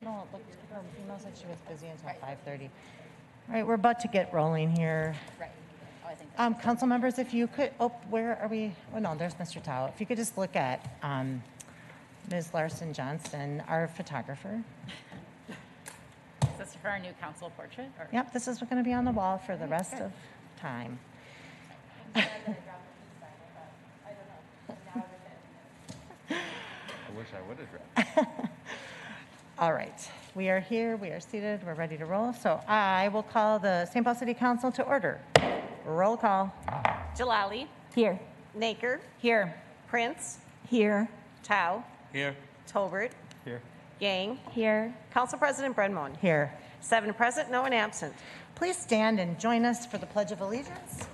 No, it looked, her email said she was busy until 5:30. All right, we're about to get rolling here. Right. Oh, I think Council members, if you could, oh, where are we? Oh, no, there's Mr. Tao. If you could just look at Ms. Larson Johnston, our photographer. is this for our new council portrait? Or? Yep, this is going to be on the wall for the rest of time. I wish I would have dropped. All right, we are here, we are seated, we're ready to roll. So I will call the St. Paul City Council to order. Roll call. Jalali. Here. Naker. Here. Prince. Here. Tao. Here. Tolbert. Here. Gang. Here. Council President Brenmon. Here. 7 present, no one absent. Please stand and join us for the Pledge of Allegiance.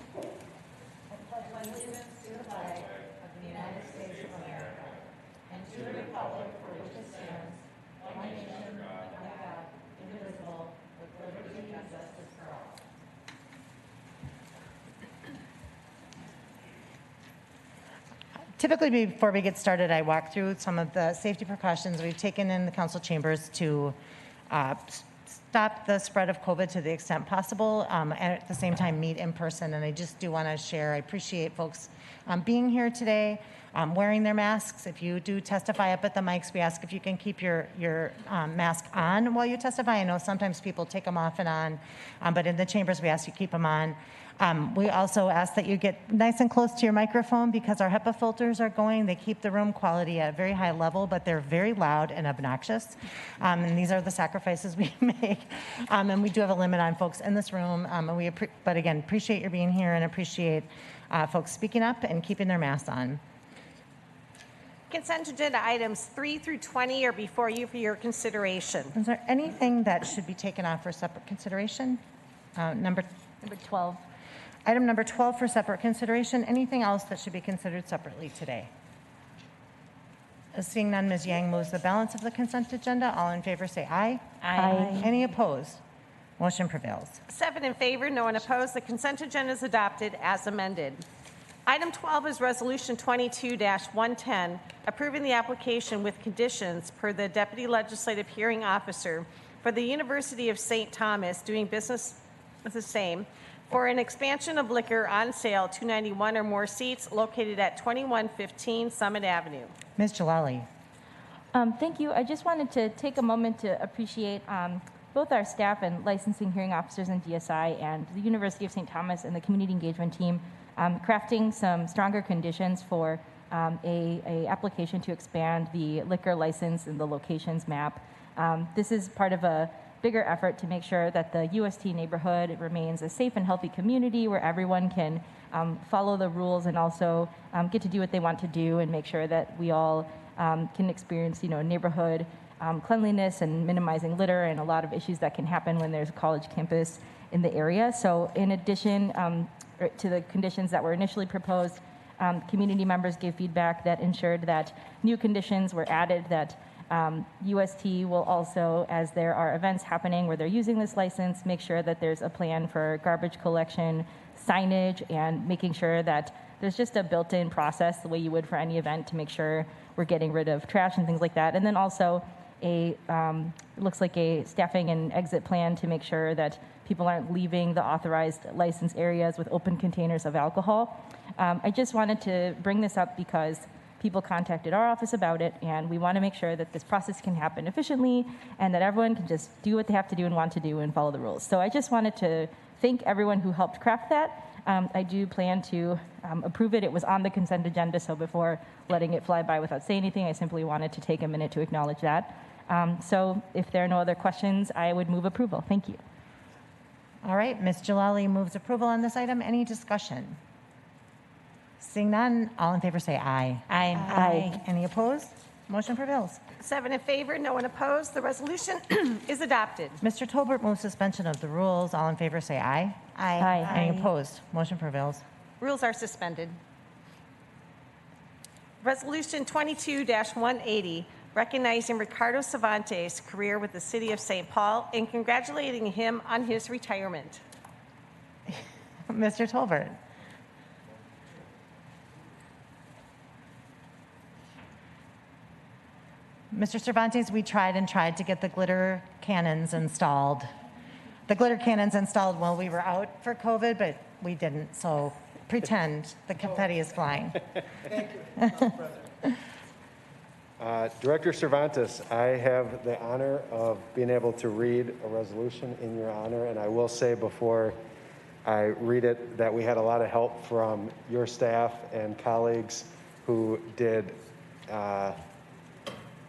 Typically, before we get started, I walk through some of the safety precautions we've taken in the council chambers to stop the spread of COVID to the extent possible, and at the same time meet in person. And I just do want to share, I appreciate folks being here today, wearing their masks. If you do testify up at the mics, we ask if you can keep your mask on while you testify. I know sometimes people take them off and on, but in the chambers, we ask you keep them on. We also ask that you get nice and close to your microphone because our HEPA filters are going. They keep the room quality at a very high level, but they're very loud and obnoxious. And these are the sacrifices we make. And we do have a limit on folks in this room. But again, appreciate your being here and appreciate folks speaking up and keeping their masks on. Consent agenda items 3 through 20 are before you for your consideration. Is there anything that should be taken off for separate consideration? Number 12. Item number 12 for separate consideration. Anything else that should be considered separately today? Seeing none, Ms. Yang moves the balance of the consent agenda. All in favor say aye. Aye. Any opposed? Motion prevails. 7 in favor, no one opposed. The consent agenda is adopted as amended. Item 12 is Resolution 22-110, approving the application with conditions per the Deputy Legislative Hearing Officer for the University of St. Thomas doing business with the same for an expansion of liquor on sale, 291 or more seats located at 2115 Summit Avenue. Ms. Jalali. Thank you. I just wanted to take a moment to appreciate both our staff and licensing hearing officers in DSI and the University of St. Thomas and the community engagement team crafting some stronger conditions for a application to expand the liquor license and the locations map. This is part of a bigger effort to make sure that the UST neighborhood remains a safe and healthy community where everyone can follow the rules and also get to do what they want to do and make sure that we all can experience, neighborhood cleanliness and minimizing litter and a lot of issues that can happen when there's a college campus in the area. So in addition to the conditions that were initially proposed, community members gave feedback that ensured that new conditions were added that UST will also, as there are events happening where they're using this license, make sure that there's a plan for garbage collection, signage, and making sure that there's just a built-in process the way you would for any event to make sure we're getting rid of trash and things like that. And then also it looks like a staffing and exit plan to make sure that people aren't leaving the authorized license areas with open containers of alcohol. I just wanted to bring this up because people contacted our office about it, and we want to make sure that this process can happen efficiently and that everyone can just do what they have to do and want to do and follow the rules. So I just wanted to thank everyone who helped craft that. I do plan to approve it. It was on the consent agenda, so before letting it fly by without saying anything, I simply wanted to take a minute to acknowledge that. So if there are no other questions, I would move approval. Thank you. All right, Ms. Jalali moves approval on this item. Any discussion? Seeing none, all in favor say aye. Aye. Aye. Any opposed? Motion prevails. 7 in favor, no one opposed. The resolution is adopted. Mr. Tolbert moves suspension of the rules. All in favor say aye. Aye. Any opposed? Motion prevails. Rules are suspended. Resolution 22-180, recognizing Ricardo Cervantes' career with the City of St. Paul and congratulating him on his retirement. Mr. Tolbert. Mr. Cervantes, we tried to get the glitter cannons installed. The glitter cannons installed while we were out for COVID, but we didn't, so pretend the confetti is flying. Thank you, Council President. Director Cervantes, I have the honor of being able to read a resolution in your honor, and I will say before I read it that we had a lot of help from your staff and colleagues who did,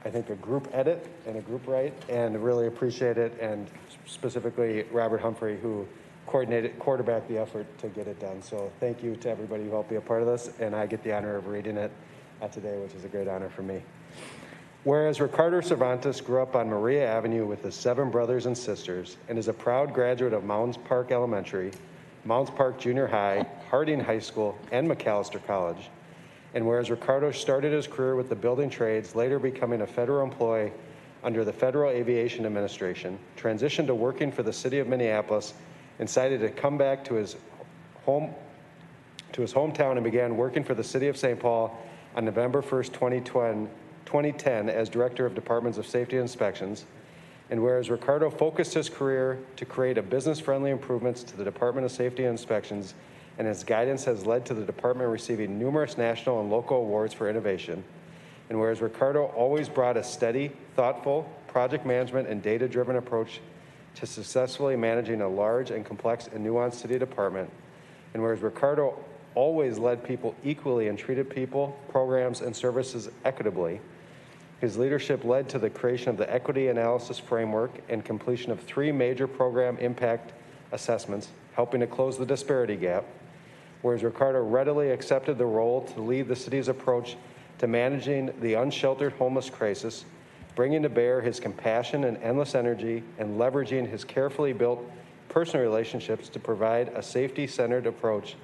I think, a group edit and a group write, and really appreciate it, and specifically Robert Humphrey, who quarterbacked the effort to get it done. So thank you to everybody who helped be a part of this, and I get the honor of reading it today, which is a great honor for me. Whereas Ricardo Cervantes grew up on Maria Avenue with his 7 brothers and sisters and is a proud graduate of Mounds Park Elementary, Mounds Park Junior High, Harding High School, and McAllister College. And whereas Ricardo started his career with the building trades, later becoming a federal employee under the Federal Aviation Administration, transitioned to working for the city of Minneapolis, and decided to come back to his hometown and began working for the city of St. Paul on November 1st, 2010 as Director of Departments of Safety and Inspections. And whereas Ricardo focused his career to create a business-friendly improvements to the Department of Safety and Inspections, and his guidance has led to the department receiving numerous national and local awards for innovation. And whereas Ricardo always brought a steady, thoughtful, project management and data-driven approach to successfully managing a large and complex and nuanced city department. And whereas Ricardo always led people equally and treated people, programs, and services equitably, his leadership led to the creation of the Equity Analysis Framework and completion of 3 major program impact assessments, helping to close the disparity gap. Whereas Ricardo readily accepted the role to lead the city's approach to managing the unsheltered homeless crisis, bringing to bear his compassion and endless energy, and leveraging his carefully built personal relationships to provide a safety-centered approach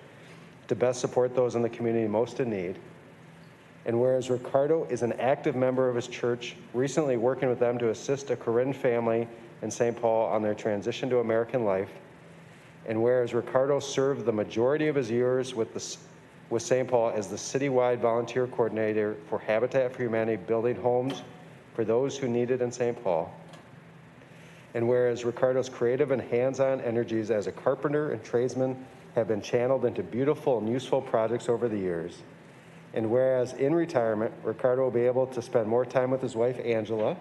to best support those in the community most in need. And whereas Ricardo is an active member of his church, recently working with them to assist a Corinne family in St. Paul on their transition to American life, and whereas Ricardo served the majority of his years with St. Paul as the citywide volunteer coordinator for Habitat for Humanity, building homes for those who need it in St. Paul, and whereas Ricardo's creative and hands-on energies as a carpenter and tradesman have been channeled into beautiful and useful projects over the years, and whereas in retirement, Ricardo will be able to spend more time with his wife, Angela,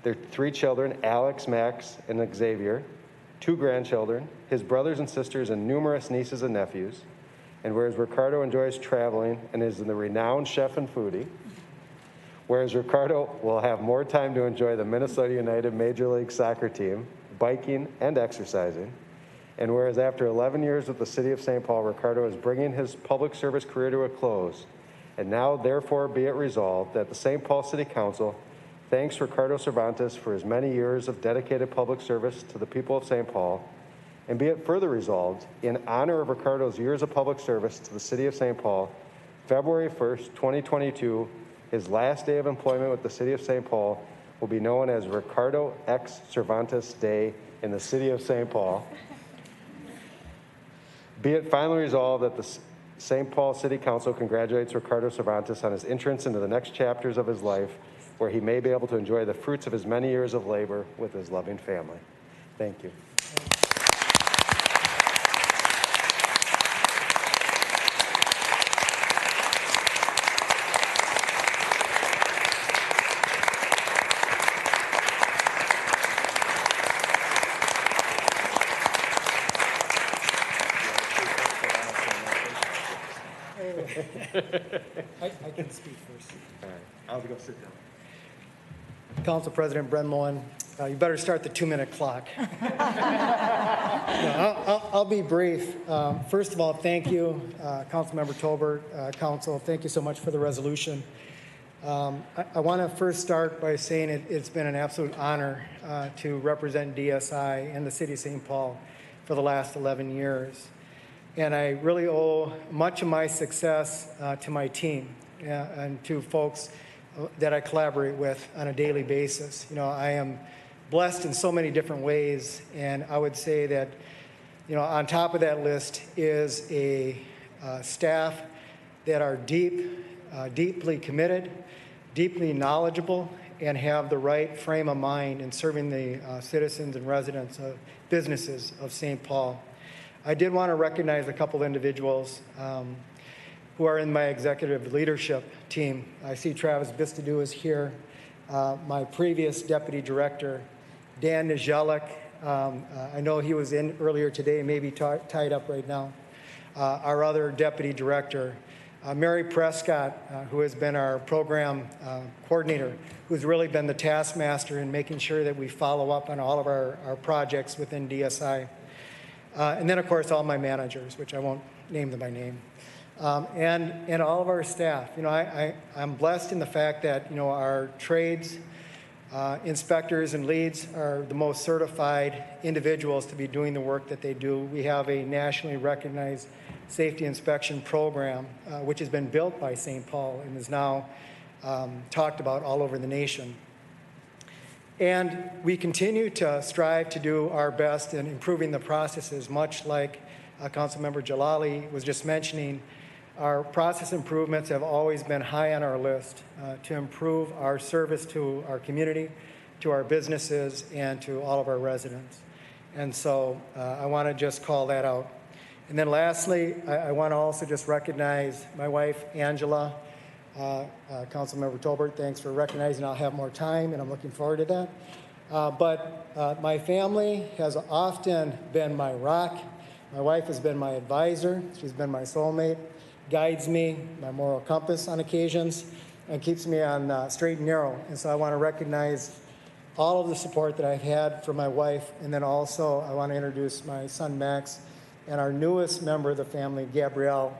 their 3 children, Alex, Max, and Xavier, 2 grandchildren, his brothers and sisters, and numerous nieces and nephews. And whereas Ricardo enjoys traveling and is the renowned chef and foodie, whereas Ricardo will have more time to enjoy the Minnesota United Major League Soccer team, biking, and exercising. And whereas after 11 years with the city of St. Paul, Ricardo is bringing his public service career to a close. And now, therefore, be it resolved that the St. Paul City Council thanks Ricardo Cervantes for his many years of dedicated public service to the people of St. Paul. And be it further resolved, in honor of Ricardo's years of public service to the city of St. Paul, February 1st, 2022, his last day of employment with the city of St. Paul will be known as Ricardo X. Cervantes Day in the city of St. Paul. Be it finally resolved that the St. Paul City Council congratulates Ricardo Cervantes on his entrance into the next chapters of his life, where he may be able to enjoy the fruits of his many years of labor with his loving family. Thank you. I can speak first. All right, I'll go sit down. Council President Bren Moen, you better start the 2-minute clock. No, I'll be brief. First of all, thank you, Councilmember Tolbert, Council. Thank you so much for the resolution. I want to first start by saying it's been an absolute honor to represent DSI and the city of St. Paul for the last 11 years. And I really owe much of my success to my team and to folks that I collaborate with on a daily basis. You know, I am blessed in so many different ways, and I would say that, you know, on top of that list is a staff that are deeply committed, deeply knowledgeable and have the right frame of mind in serving the citizens and residents of businesses of St. Paul. I did want to recognize a couple individuals who are in my executive leadership team. I see Travis Bistadu is here. My previous deputy director, Dan Nijelik, I know he was in earlier today, maybe tied up right now. Our other deputy director, Mary Prescott, who has been our program coordinator, who's really been the taskmaster in making sure that we follow up on all of our projects within DSI. And then, of course, all my managers, which I won't name them by name. And all of our staff. You know, I'm blessed in the fact that, you know, our trades, inspectors and leads are the most certified individuals to be doing the work that they do. We have a nationally recognized safety inspection program, which has been built by St. Paul and is now talked about all over the nation. And we continue to strive to do our best in improving the processes, much like Councilmember Jalali was just mentioning. Our process improvements have always been high on our list to improve our service to our community, to our businesses, and to all of our residents. And so I want to just call that out. And then lastly, I want to also just recognize my wife, Angela. Councilmember Tolbert, thanks for recognizing. I'll have more time, and I'm looking forward to that. But my family has often been my rock. My wife has been my advisor. She's been my soulmate, guides me, my moral compass on occasions, and keeps me on straight and narrow. And so I want to recognize all of the support that I've had from my wife. And then also I want to introduce my son, Max, and our newest member of the family, Gabrielle,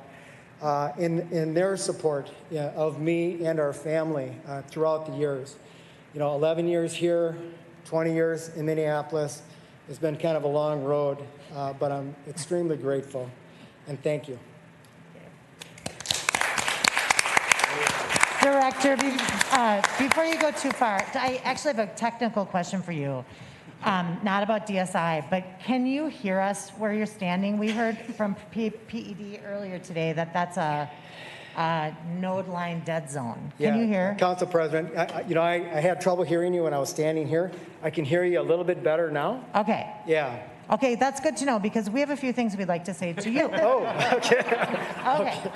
in their support of me and our family throughout the years. You know, 11 years here, 20 years in Minneapolis. It's been kind of a long road, but I'm extremely grateful, and thank you. Director, before you go too far, I actually have a technical question for you. Not about DSI, but can you hear us where you're standing? We heard from PED earlier today that that's a node line dead zone. Can you hear? Council President, I had trouble hearing you when I was standing here. I can hear you a little bit better now. Okay. Yeah. Okay, that's good to know because we have a few things we'd like to say to you. Oh, okay. Okay.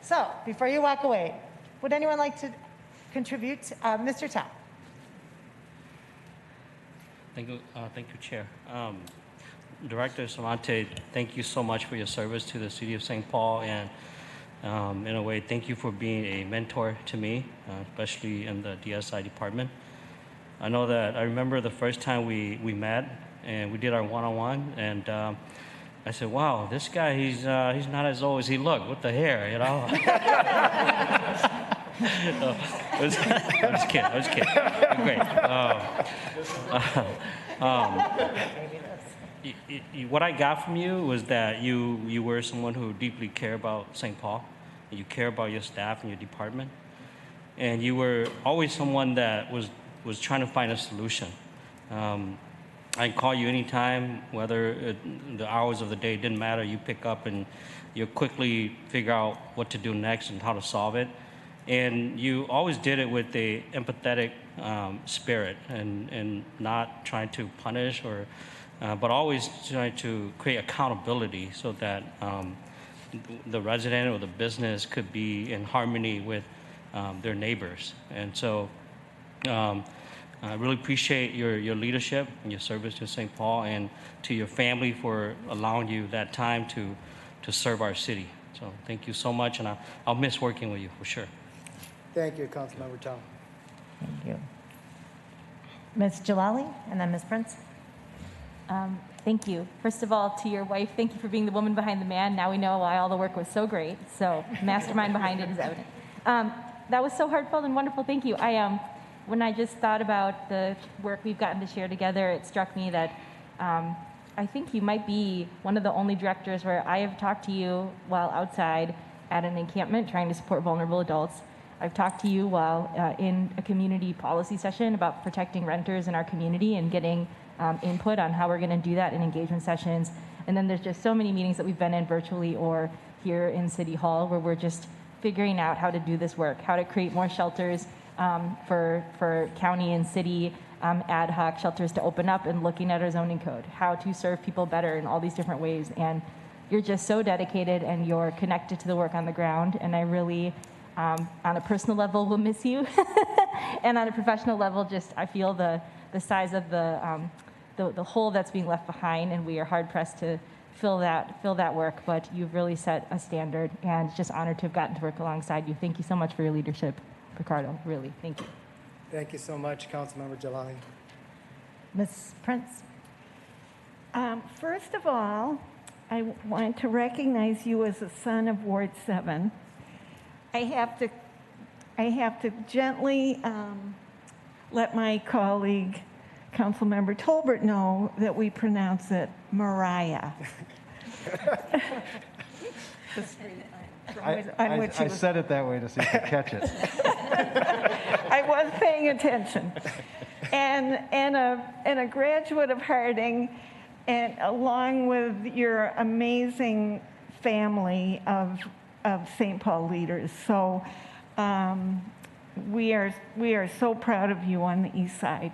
So before you walk away, would anyone like to contribute? Mr. Tao. Thank you, Chair. Director Savante, thank you so much for your service to the City of St. Paul, and in a way, thank you for being a mentor to me, especially in the DSI department. I know that I remember the first time we met and we did our one-on-one, and I said, "Wow, this guy, he's not as old as he looked with the hair, you know." I was kidding. Great. What I got from you was that you were someone who deeply cared about St. Paul, and you care about your staff and your department, and you were always someone that was trying to find a solution. I can call you anytime, whether the hours of the day didn't matter. You pick up and you quickly figure out what to do next and how to solve it. And you always did it with a empathetic spirit and not trying to punish but always trying to create accountability so that the resident or the business could be in harmony with their neighbors. And so I really appreciate your leadership and your service to St. Paul and to your family for allowing you that time to serve our city. So thank you so much, and I'll miss working with you for sure. Thank you, Councilmember Tao. Thank you. Ms. Jalali, and then Ms. Prince. Thank you. First of all, to your wife, thank you for being the woman behind the man. Now we know why all the work was so great. So mastermind behind it is evident. That was so heartfelt and wonderful. Thank you. When I just thought about the work we've gotten to share together, it struck me that I think you might be one of the only directors where I have talked to you while outside at an encampment trying to support vulnerable adults. I've talked to you while in a community policy session about protecting renters in our community and getting input on how we're going to do that in engagement sessions. And then there's just so many meetings that we've been in virtually or here in City Hall where we're just figuring out how to do this work, how to create more shelters for county and city ad hoc shelters to open up, and looking at our zoning code, how to serve people better in all these different ways. And you're just so dedicated, and you're connected to the work on the ground. And I really, on a personal level, will miss you. And on a professional level, just I feel the size of the hole that's being left behind, and we are hard pressed to fill that work. But you've really set a standard, and just honored to have gotten to work alongside you. Thank you so much for your leadership, Ricardo. Really, thank you. Thank you so much, Councilmember Jalali. Ms. Prince? First of all, I want to recognize you as a son of Ward 7. I have to gently let my colleague, Councilmember Tolbert, know that we pronounce it Mariah. I said it that way to see if you catch it. I was paying attention. And a graduate of Harding, and along with your amazing family of St. Paul leaders. So we are so proud of you on the east side.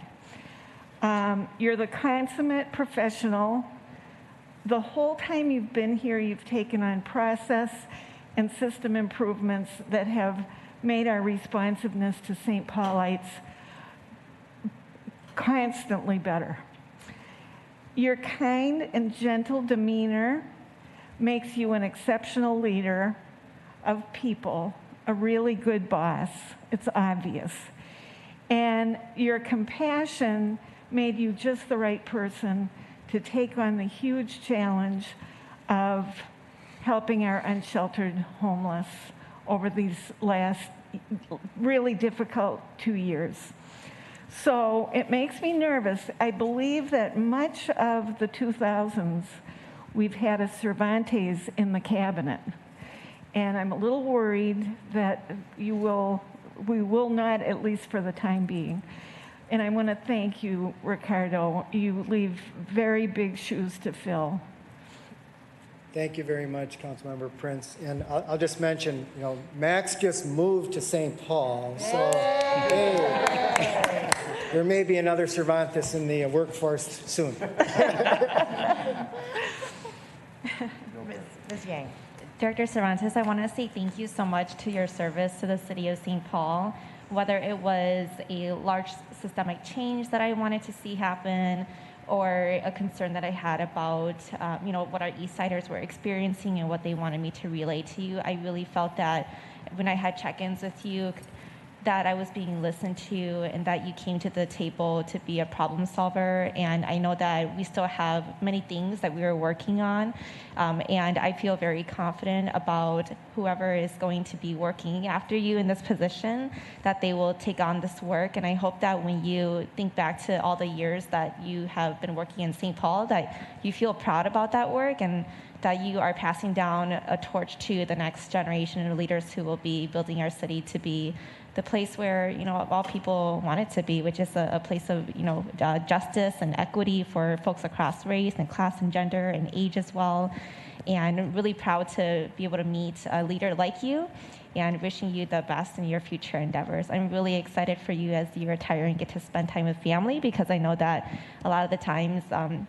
You're the consummate professional. The whole time you've been here, you've taken on process and system improvements that have made our responsiveness to St. Paulites constantly better. Your kind and gentle demeanor makes you an exceptional leader of people, a really good boss. It's obvious. And your compassion made you just the right person to take on the huge challenge of helping our unsheltered homeless over these last really difficult 2 years. So it makes me nervous. I believe that much of the 2000s, we've had a Cervantes in the cabinet. And I'm a little worried that we will not, at least for the time being. And I want to thank you, Ricardo. You leave very big shoes to fill. Thank you very much, Councilmember Prince. And I'll just mention, Max just moved to St. Paul, so hey, there may be another Cervantes in the workforce soon. Ms. Yang? Director Cervantes, I want to say thank you so much to your service to the city of St. Paul. Whether it was a large systemic change that I wanted to see happen, or a concern that I had about, what our East Siders were experiencing and what they wanted me to relay to you, I really felt that when I had check-ins with you, that I was being listened to, and that you came to the table to be a problem solver. And I know that we still have many things that we are working on, and I feel very confident about whoever is going to be working after you in this position, that they will take on this work. And I hope that when you think back to all the years that you have been working in St. Paul, that you feel proud about that work, and that you are passing down a torch to the next generation of leaders who will be building our city to be the place where, all people want it to be, which is a place of, justice and equity for folks across race and class and gender and age as well. And really proud to be able to meet a leader like you, and wishing you the best in your future endeavors. I'm really excited for you as you retire and get to spend time with family, because I know that a lot of the times,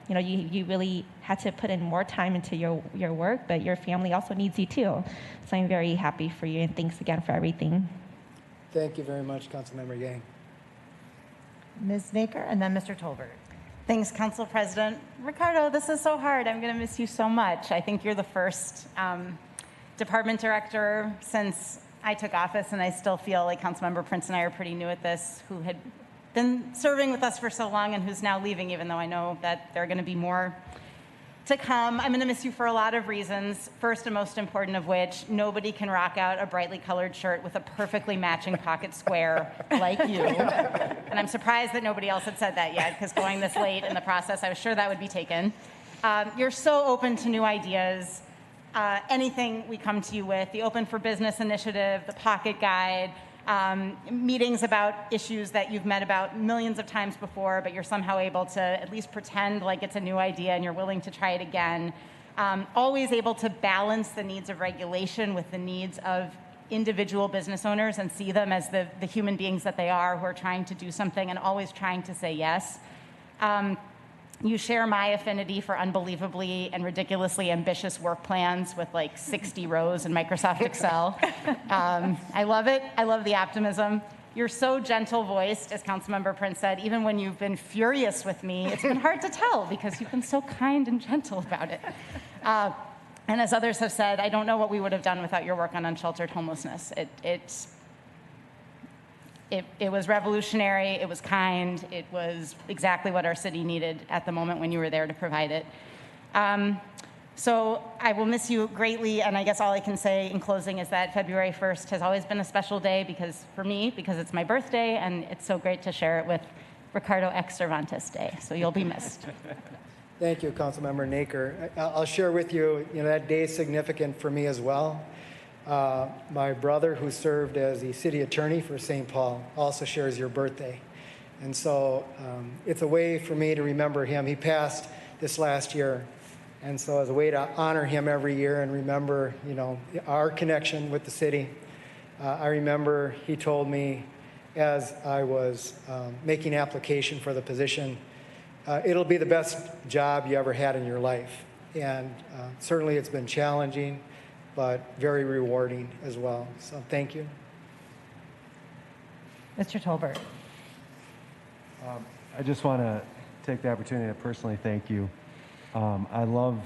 you really had to put in more time into your work, but your family also needs you too. So I'm very happy for you, and thanks again for everything. Thank you very much, Councilmember Yang. Ms. Naker, and then Mr. Tolbert. Thanks, Council President. Ricardo, this is so hard. I'm going to miss you so much. I think you're the first department director since I took office, and I still feel like Councilmember Prince and I are pretty new at this, who had been serving with us for so long and who's now leaving, even though I know that there are going to be more to come. I'm going to miss you for a lot of reasons. First and most important of which, nobody can rock out a brightly colored shirt with a perfectly matching pocket square like you. And I'm surprised that nobody else had said that yet, because going this late in the process, I was sure that would be taken. You're so open to new ideas. Anything we come to you with, the Open for Business initiative, the Pocket Guide, meetings about issues that you've met about millions of times before, but you're somehow able to at least pretend like it's a new idea and you're willing to try it again. Always able to balance the needs of regulation with the needs of individual business owners and see them as the human beings that they are, who are trying to do something and always trying to say yes. You share my affinity for unbelievably and ridiculously ambitious work plans with like 60 rows in Microsoft Excel. I love it. I love the optimism. You're so gentle-voiced, as Councilmember Prince said. Even when you've been furious with me, it's been hard to tell because you've been so kind and gentle about it. And as others have said, I don't know what we would have done without your work on unsheltered homelessness. It was revolutionary, it was kind, it was exactly what our city needed at the moment when you were there to provide it. So I will miss you greatly, and I guess all I can say in closing is that February 1st has always been a special day for me, because it's my birthday, and it's so great to share it with Ricardo X Cervantes Day, so you'll be missed. Thank you, Councilmember Naker. I'll share with you, that day is significant for me as well. My brother, who served as the city attorney for St. Paul, also shares your birthday. And so it's a way for me to remember him. He passed this last year. And so as a way to honor him every year and remember, our connection with the city, I remember he told me as I was making application for the position, it'll be the best job you ever had in your life. And certainly it's been challenging, but very rewarding as well. So thank you. Mr. Tolbert. I just want to take the opportunity to personally thank you. I love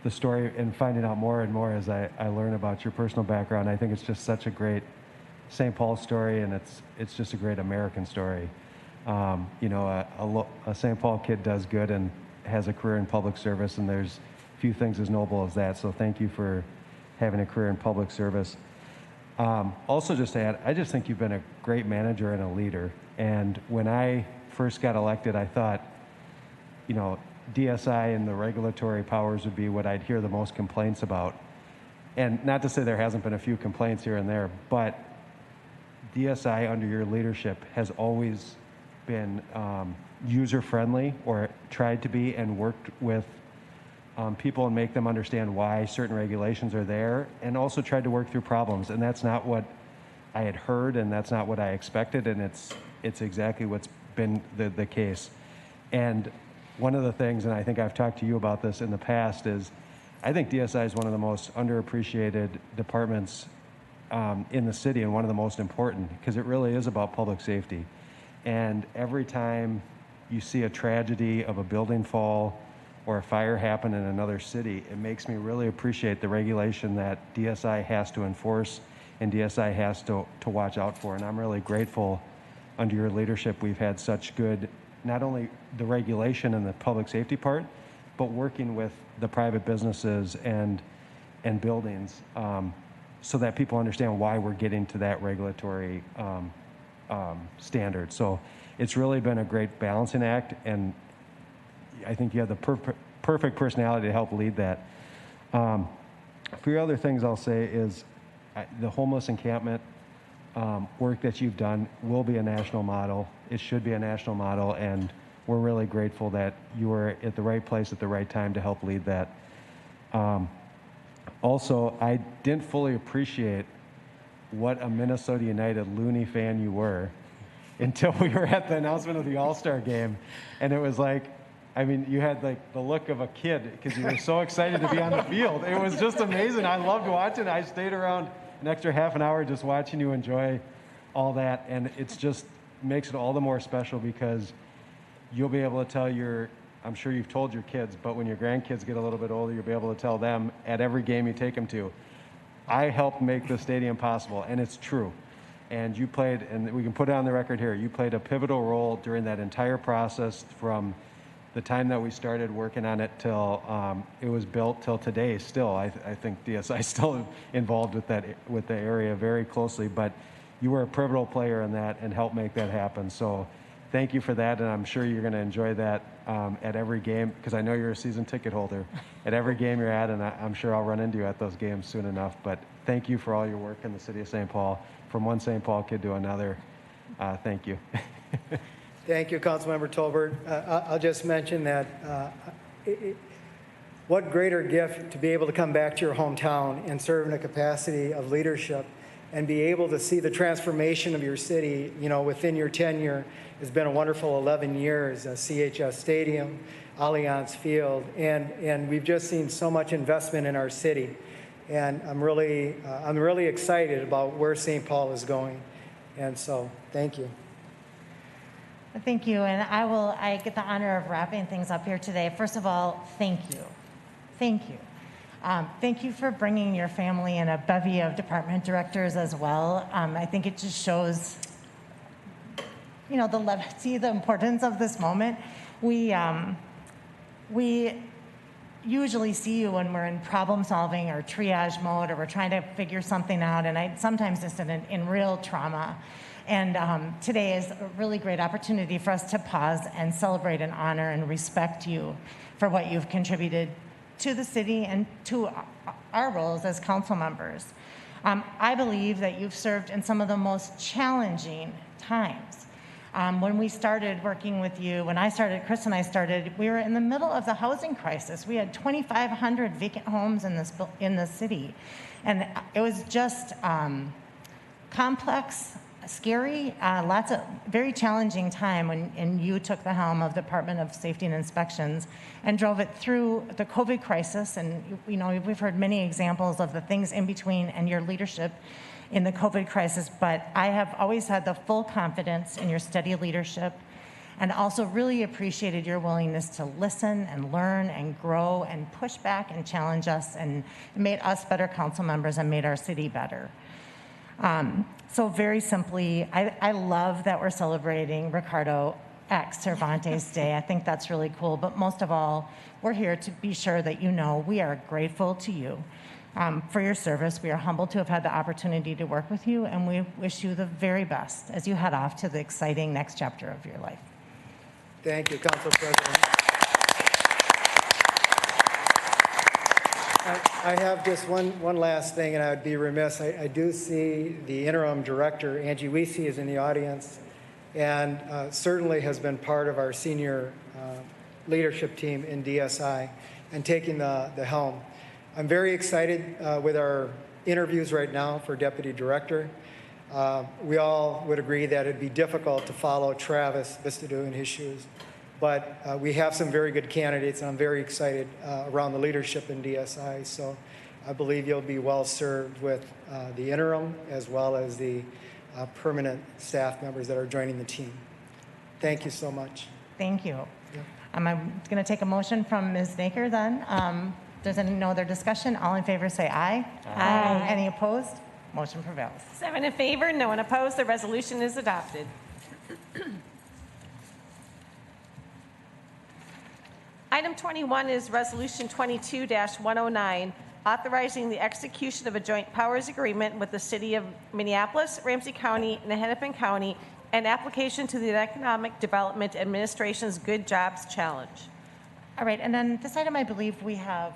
the story and finding out more and more as I learn about your personal background. I think it's just such a great St. Paul story, and it's just a great American story. A St. Paul kid does good and has a career in public service, and there's few things as noble as that. So thank you for having a career in public service. Also, just to add, I just think you've been a great manager and a leader. And when I first got elected, I thought, DSI and the regulatory powers would be what I'd hear the most complaints about. And not to say there hasn't been a few complaints here and there, but DSI under your leadership has always been user-friendly, or tried to be, and worked with people and make them understand why certain regulations are there, and also tried to work through problems. And that's not what I had heard, and that's not what I expected, and it's exactly what's been the case. And one of the things, and I think I've talked to you about this in the past, is I think DSI is one of the most underappreciated departments in the city, and one of the most important, because it really is about public safety. And every time you see a tragedy of a building fall or a fire happen in another city, it makes me really appreciate the regulation that DSI has to enforce and DSI has to watch out for. And I'm really grateful under your leadership we've had such good, not only the regulation and the public safety part, but working with the private businesses and buildings so that people understand why we're getting to that regulatory standard. So it's really been a great balancing act, and I think you have the perfect personality to help lead that. A few other things I'll say is the homeless encampment work that you've done will be a national model. It should be a national model, and we're really grateful that you were at the right place at the right time to help lead that. Also, I didn't fully appreciate what a Minnesota United loony fan you were until we were at the announcement of the All-Star game. And it was like, you had the look of a kid because you were so excited to be on the field. It was just amazing. I loved watching. I stayed around an extra half an hour just watching you enjoy all that. And it's just makes it all the more special because you'll be able to tell I'm sure you've told your kids, but when your grandkids get a little bit older, you'll be able to tell them at every game you take them to, I helped make the stadium possible, and it's true. And you played, and we can put it on the record here, you played a pivotal role during that entire process from the time that we started working on it till it was built till today still. I think DSI is still involved with the area very closely, but you were a pivotal player in that and helped make that happen. So thank you for that, and I'm sure you're going to enjoy that at every game, because I know you're a season ticket holder. At every game you're at, and I'm sure I'll run into you at those games soon enough. But thank you for all your work in the city of St. Paul, from one St. Paul kid to another. Thank you. Thank you, Councilmember Tolbert. I'll just mention that what greater gift to be able to come back to your hometown and serve in a capacity of leadership and be able to see the transformation of your city, within your tenure. Has been a wonderful 11 years, CHS Stadium, Allianz Field, and we've just seen so much investment in our city. And I'm really excited about where St. Paul is going. And so, thank you. Thank you, and I get the honor of wrapping things up here today. First of all, thank you. Thank you. Thank you for bringing your family and a bevy of department directors as well. I think it just shows, the levity, the importance of this moment. We usually see you when we're in problem solving or triage mode, or we're trying to figure something out, and sometimes just in real trauma. And today is a really great opportunity for us to pause and celebrate and honor and respect you for what you've contributed to the city and to our roles as council members. I believe that you've served in some of the most challenging times. When we started working with you, Chris and I started, we were in the middle of the housing crisis. We had 2,500 vacant homes in the city. And it was just complex, scary, lots of very challenging time when you took the helm of the Department of Safety and Inspections and drove it through the COVID crisis. And we've heard many examples of the things in between and your leadership in the COVID crisis. But I have always had the full confidence in your steady leadership, and also really appreciated your willingness to listen and learn and grow and push back and challenge us, and made us better council members and made our city better. So very simply, I love that we're celebrating Ricardo X Cervantes Day. I think that's really cool. But most of all, we're here to be sure that we are grateful to you for your service. We are humbled to have had the opportunity to work with you, and we wish you the very best as you head off to the exciting next chapter of your life. Thank you, Council President. I have just one last thing, and I would be remiss. I do see the interim director, Angie Weesey, is in the audience, and certainly has been part of our senior leadership team in DSI and taking the helm. I'm very excited with our interviews right now for deputy director. We all would agree that it'd be difficult to follow Travis Vistadoo in his shoes. But we have some very good candidates, and I'm very excited around the leadership in DSI. So I believe you'll be well served with the interim as well as the permanent staff members that are joining the team. Thank you so much. Thank you. Yep. I'm going to take a motion from Ms. Naker then. There's no other discussion. All in favor say aye. Aye. Any opposed? Motion prevails. 7 in favor, no one opposed. The resolution is adopted. Item 21 is Resolution 22-109, authorizing the execution of a joint powers agreement with the City of Minneapolis, Ramsey County, and Hennepin County, and application to the Economic Development Administration's Good Jobs Challenge. All right, and then this item, I believe we have,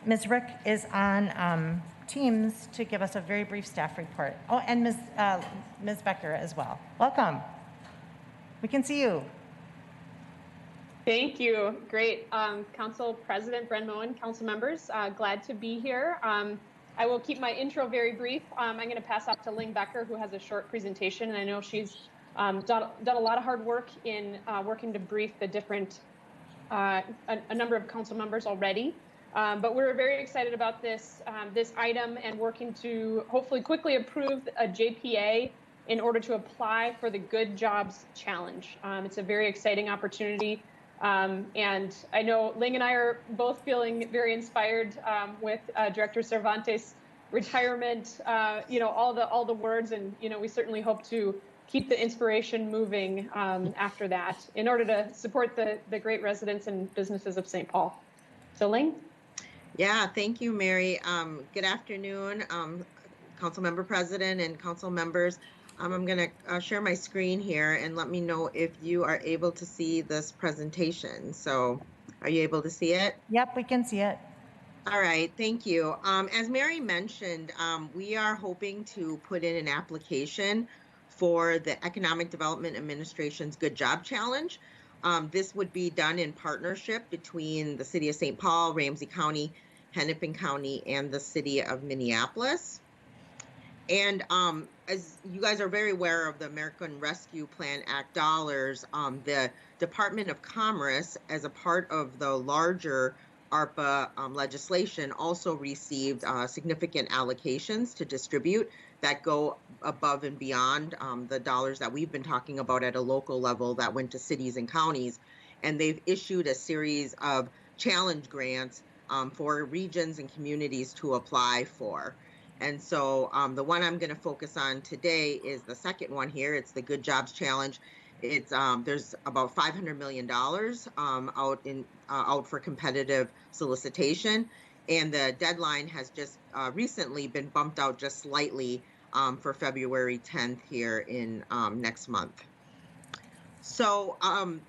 Ms. Rick is on Teams to give us a very brief staff report. Oh, and Ms. Becker as well. Welcome. We can see you. Thank you. Great. Council President Bren Moen, council members, glad to be here. I will keep my intro very brief. I'm going to pass off to Ling Becker, who has a short presentation, and I know she's done a lot of hard work in working to brief the different, a number of council members already. But we're very excited about this item and working to hopefully quickly approve a JPA in order to apply for the Good Jobs Challenge. It's a very exciting opportunity. And I know Ling and I are both feeling very inspired with Director Cervantes' retirement, all the words, and we certainly hope to keep the inspiration moving after that in order to support the great residents and businesses of St. Paul. So Ling? Yeah, thank you, Mary. Good afternoon, Council Member President and council members. I'm going to share my screen here and let me know if you are able to see this presentation. So are you able to see it? Yep, we can see it. All right, thank you. As Mary mentioned, we are hoping to put in an application for the Economic Development Administration's Good Job Challenge. This would be done in partnership between the City of St. Paul, Ramsey County, Hennepin County, and the city of Minneapolis. And as you guys are very aware of the American Rescue Plan Act dollars, the Department of Commerce, as a part of the larger ARPA legislation, also received significant allocations to distribute that go above and beyond the dollars that we've been talking about at a local level that went to cities and counties. And they've issued a series of challenge grants for regions and communities to apply for. And so the one I'm going to focus on today is the second one here. It's the Good Jobs Challenge. It's there's about $500 million out for competitive solicitation, and the deadline has just recently been bumped out just slightly for February 10th here in next month. So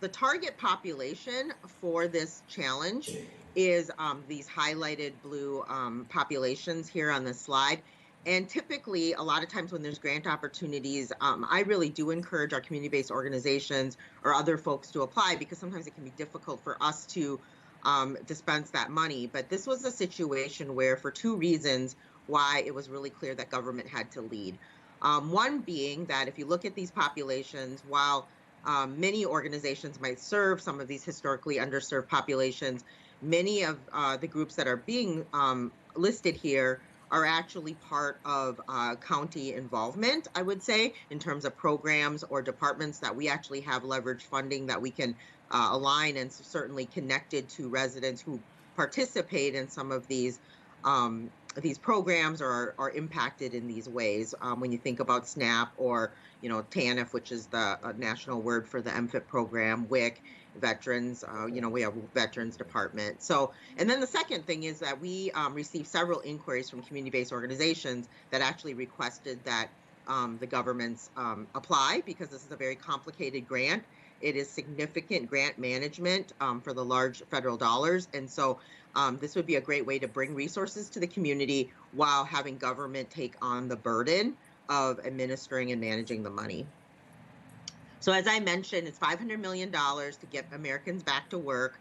the target population for this challenge is these highlighted blue populations here on the slide. And typically, a lot of times when there's grant opportunities, I really do encourage our community-based organizations or other folks to apply, because sometimes it can be difficult for us to dispense that money. But this was a situation where, for two reasons, why it was really clear that government had to lead. One being that if you look at these populations, while many organizations might serve some of these historically underserved populations, many of the groups that are being listed here are actually part of county involvement, I would say, in terms of programs or departments that we actually have leveraged funding that we can align, and certainly connected to residents who participate in some of these programs or are impacted in these ways. When you think about SNAP or, TANF, which is the national word for the MFIP program, WIC, veterans, we have Veterans Department. So, and then the second thing is that we received several inquiries from community-based organizations that actually requested that the governments apply, because this is a very complicated grant. It is significant grant management for the large federal dollars. And so this would be a great way to bring resources to the community while having government take on the burden of administering and managing the money. So as I mentioned, it's $500 million to get Americans back to work.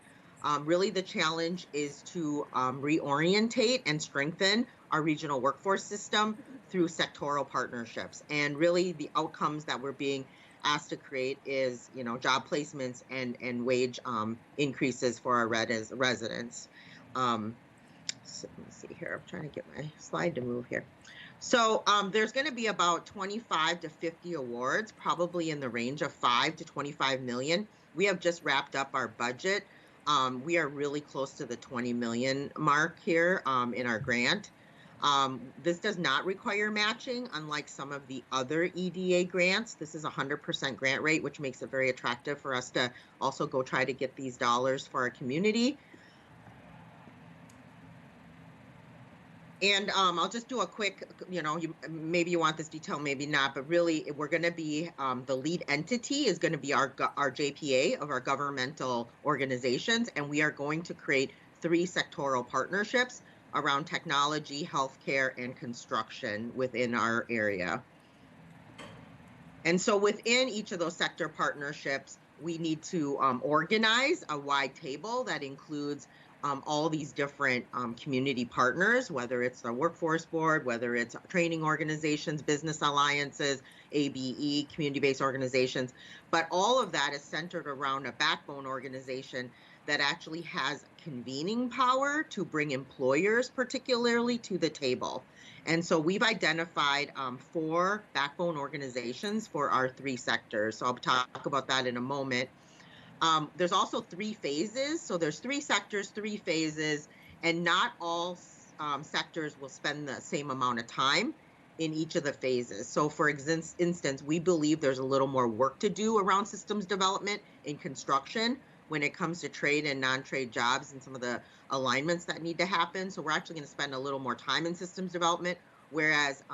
Really, the challenge is to reorientate and strengthen our regional workforce system through sectoral partnerships. And really, the outcomes that we're being asked to create is, job placements and wage increases for our residents. So let me see here. I'm trying to get my slide to move here. So there's going to be about 25 to 50 awards, probably in the range of 5 to 25 million. We have just wrapped up our budget. We are really close to the 20 million mark here in our grant. This does not require matching, unlike some of the other EDA grants. This is a 100% grant rate, which makes it very attractive for us to also go try to get these dollars for our community. And I'll just do a quick, maybe you want this detail, maybe not, but really we're going to be, the lead entity is going to be our JPA of our governmental organizations, and we are going to create 3 sectoral partnerships around technology, healthcare, and construction within our area. And so within each of those sector partnerships, we need to organize a wide table that includes all these different community partners, whether it's the workforce board, whether it's training organizations, business alliances, ABE, community-based organizations. But all of that is centered around a backbone organization that actually has convening power to bring employers particularly to the table. And so we've identified 4 backbone organizations for our 3 sectors. So I'll talk about that in a moment. There's also 3 phases. So there's 3 sectors, 3 phases, and not all sectors will spend the same amount of time in each of the phases. So for instance, we believe there's a little more work to do around systems development in construction when it comes to trade and non-trade jobs and some of the alignments that need to happen. So we're actually going to spend a little more time in systems development, whereas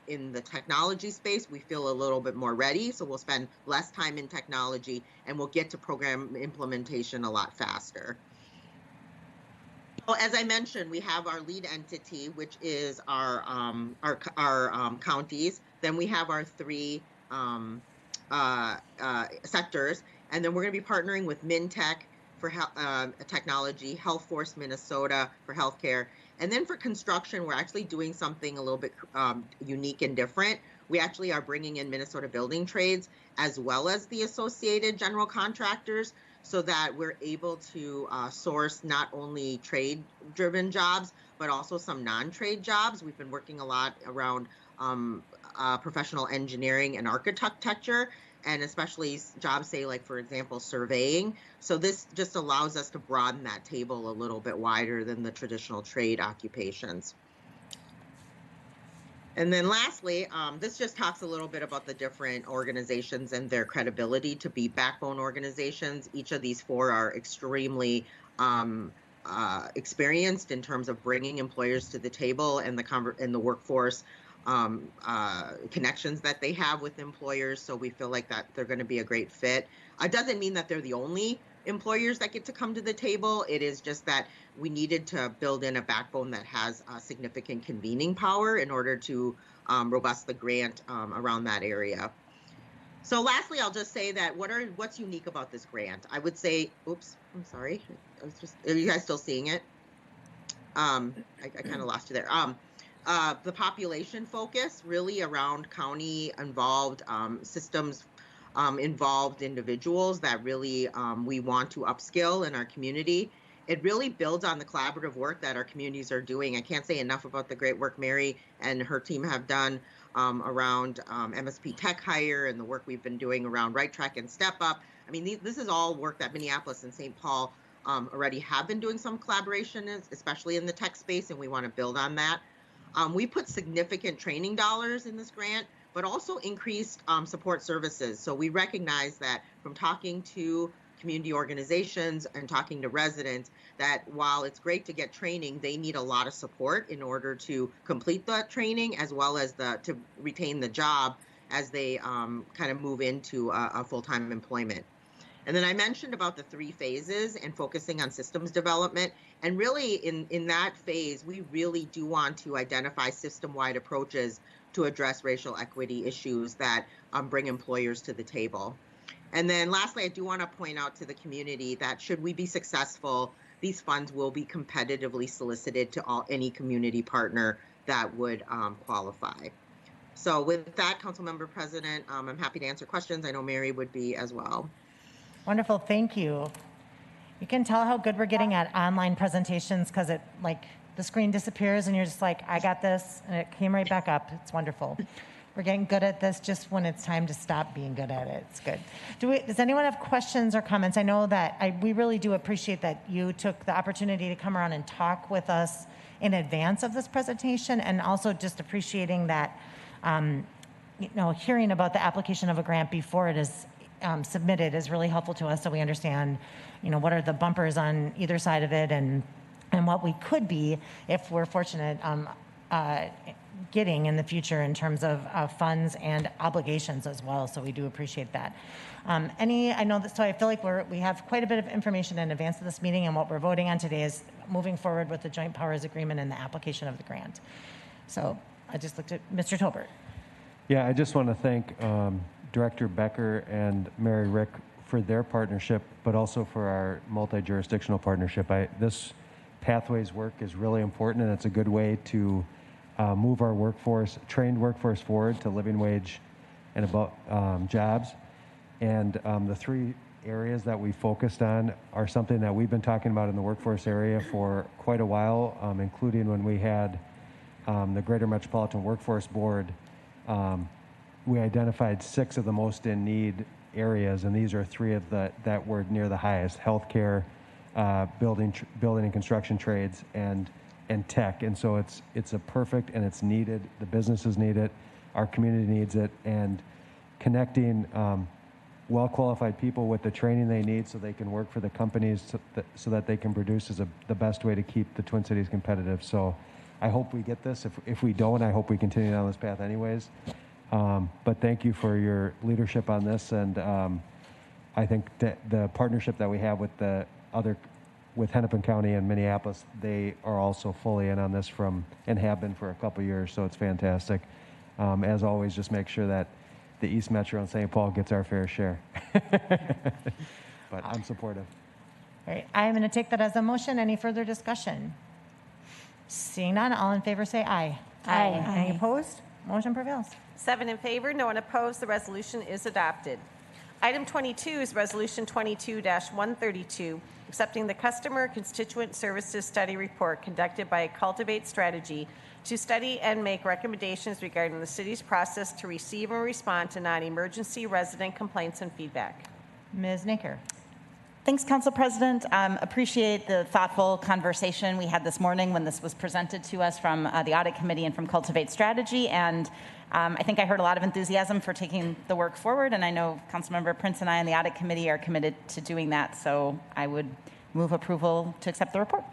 in the technology space, we feel a little bit more ready. So we'll spend less time in technology and we'll get to program implementation a lot faster. So as I mentioned, we have our lead entity, which is our counties. Then we have our 3 sectors. And then we're going to be partnering with MinTech for technology, Health Force Minnesota for healthcare, And then for construction, we're actually doing something a little bit unique and different. We actually are bringing in Minnesota Building Trades as well as the associated general contractors, so that we're able to source not only trade-driven jobs, but also some non-trade jobs. We've been working a lot around professional engineering and architecture, and especially jobs, say, like, for example, surveying. So this just allows us to broaden that table a little bit wider than the traditional trade occupations. And then lastly, this just talks a little bit about the different organizations and their credibility to be backbone organizations. Each of these four are extremely experienced in terms of bringing employers to the table and the workforce connections that they have with employers. So we feel like that they're going to be a great fit. It doesn't mean that they're the only employers that get to come to the table. It is just that we needed to build in a backbone that has significant convening power in order to robust the grant around that area. So lastly, I'll just say that what's unique about this grant? I would say, oops, I'm sorry. Are you guys still seeing it? I kind of lost you there. The population focus really around county involved systems involved individuals that really we want to upskill in our community. It really builds on the collaborative work that our communities are doing. I can't say enough about the great work Mary and her team have done around MSP Tech Hire and the work we've been doing around Right Track and Step Up. I mean, this is all work that Minneapolis and St. Paul already have been doing some collaboration, especially in the tech space, and we want to build on that. We put significant training dollars in this grant, but also increased support services. So we recognize that from talking to community organizations and talking to residents, that while it's great to get training, they need a lot of support in order to complete that training, as well as to retain the job as they kind of move into a full-time employment. And then I mentioned about the 3 phases and focusing on systems development. And really in that phase, we really do want to identify system-wide approaches to address racial equity issues that bring employers to the table. And then lastly, I do want to point out to the community that should we be successful, these funds will be competitively solicited to any community partner that would qualify. So with that, Councilmember President, I'm happy to answer questions. I know Mary would be as well. Wonderful, thank you. You can tell how good we're getting at online presentations because it, like, the screen disappears and you're just like, I got this, and it came right back up. It's wonderful. We're getting good at this just when it's time to stop being good at it. It's good. Does anyone have questions or comments? I know that we really do appreciate that you took the opportunity to come around and talk with us in advance of this presentation, and also just appreciating that, hearing about the application of a grant before it is submitted is really helpful to us, so we understand, what are the bumpers on either side of it, and what we could be if we're fortunate getting in the future in terms of funds and obligations as well. So we do appreciate that. I know that, so I feel like we have quite a bit of information in advance of this meeting, and what we're voting on today is moving forward with the Joint Powers Agreement and the application of the grant. So I just looked at Mr. Tolbert. Yeah, I just want to thank Director Becker and Mary Rick for their partnership, but also for our multi-jurisdictional partnership. This Pathways work is really important, and it's a good way to move our trained workforce forward to living wage and above jobs. And the 3 areas that we focused on are something that we've been talking about in the workforce area for quite a while, including when we had the Greater Metropolitan Workforce Board. We identified 6 of the most in need areas, and these are 3 of that were near the highest: healthcare, building and construction trades, and tech. And so it's a perfect, and it's needed. The businesses need it, our community needs it, and connecting well-qualified people with the training they need so they can work for the companies so that they can produce is the best way to keep the Twin Cities competitive. So I hope we get this. If we don't, I hope we continue down this path anyways. But thank you for your leadership on this, and I think that the partnership that we have with Hennepin County and Minneapolis, they are also fully in on this and have been for a couple years, so it's fantastic. As always, just make sure that the East Metro and St. Paul gets our fair share. But I'm supportive. All right, I'm going to take that as a motion. Any further discussion? Seeing none, all in favor say aye. Aye. Any opposed? Motion prevails. 7 in favor, no one opposed. The resolution is adopted. Item 22 is Resolution 22-132, accepting the Customer Constituent Services Study Report conducted by Cultivate Strategy to study and make recommendations regarding the city's process to receive and respond to non-emergency resident complaints and feedback. Ms. Naker. Thanks, Council President. Appreciate the thoughtful conversation we had this morning when this was presented to us from the Audit Committee and from Cultivate Strategy. And I think I heard a lot of enthusiasm for taking the work forward. And I know Councilmember Prince and I on the Audit Committee are committed to doing that. So I would move approval to accept the report.